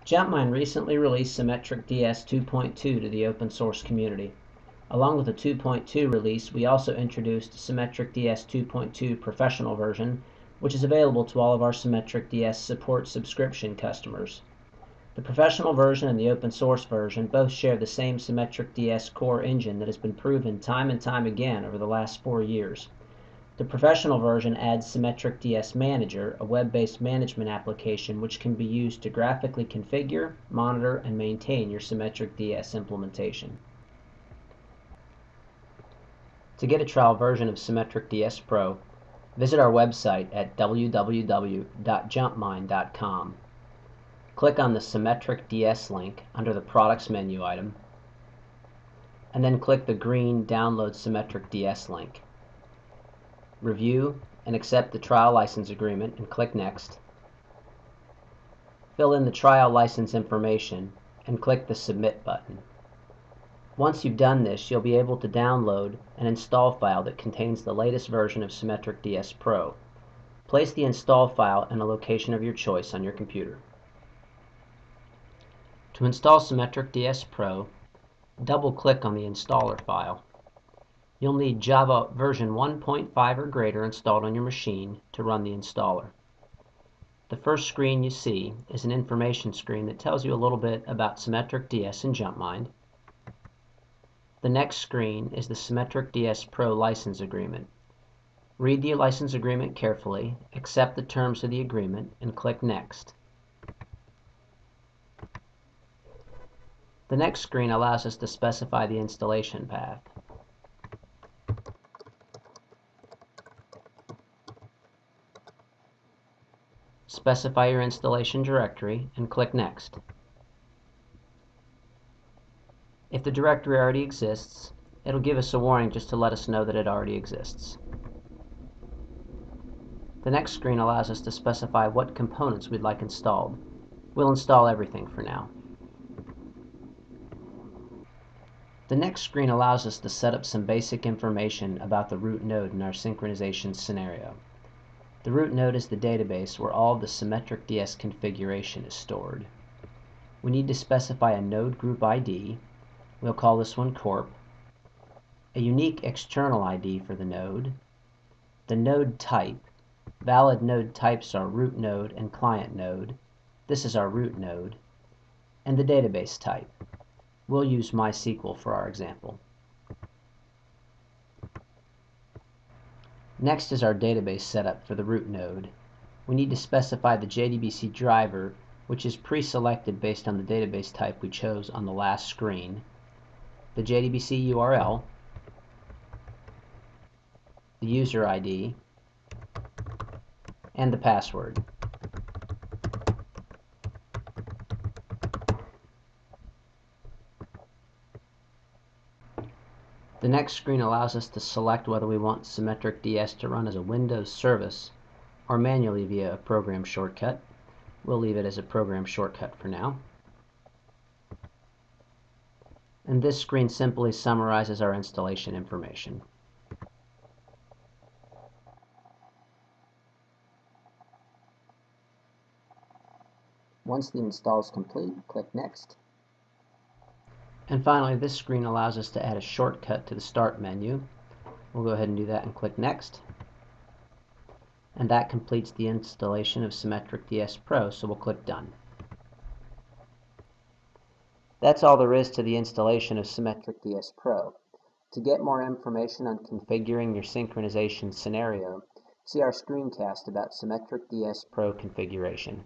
JumpMind recently released SymmetricDS 2.2 to the open source community. Along with the 2.2 release, we also introduced SymmetricDS 2.2 professional version, which is available to all of our SymmetricDS support subscription customers. The professional version and the open source version both share the same SymmetricDS core engine that has been proven time and time again over the last 4 years. The professional version adds SymmetricDS Manager, a web-based management application which can be used to graphically configure, monitor, and maintain your SymmetricDS implementation. To get a trial version of SymmetricDS Pro, visit our website at www.jumpmind.com. Click on the SymmetricDS link under the Products menu item, and then click the green Download SymmetricDS link. Review and accept the trial license agreement and click Next. Fill in the trial license information and click the Submit button. Once you've done this, you'll be able to download an install file that contains the latest version of SymmetricDS Pro. Place the install file in a location of your choice on your computer. To install SymmetricDS Pro, double-click on the installer file. You'll need Java version 1.5 or greater installed on your machine to run the installer. The first screen you see is an information screen that tells you a little bit about SymmetricDS and JumpMind. The next screen is the SymmetricDS Pro license agreement. Read the license agreement carefully, accept the terms of the agreement, and click Next. The next screen allows us to specify the installation path. Specify your installation directory and click Next. If the directory already exists, it'll give us a warning just to let us know that it already exists. The next screen allows us to specify what components we'd like installed. We'll install everything for now. The next screen allows us to set up some basic information about the root node in our synchronization scenario. The root node is the database where all of the SymmetricDS configuration is stored. We need to specify a node group ID. We'll call this one Corp. A unique external ID for the node. The node type. Valid node types are root node and client node. This is our root node. And the database type. We'll use MySQL for our example. Next is our database setup for the root node. We need to specify the JDBC driver, which is pre-selected based on the database type we chose on the last screen, the JDBC URL, the user ID, and the password. The next screen allows us to select whether we want SymmetricDS to run as a Windows service or manually via a program shortcut. We'll leave it as a program shortcut for now. And this screen simply summarizes our installation information. Once the install is complete, click Next. And finally, this screen allows us to add a shortcut to the Start menu. We'll go ahead and do that and click Next. And that completes the installation of SymmetricDS Pro, so we'll click Done. That's all there is to the installation of SymmetricDS Pro. To get more information on configuring your synchronization scenario, see our screencast about SymmetricDS Pro configuration.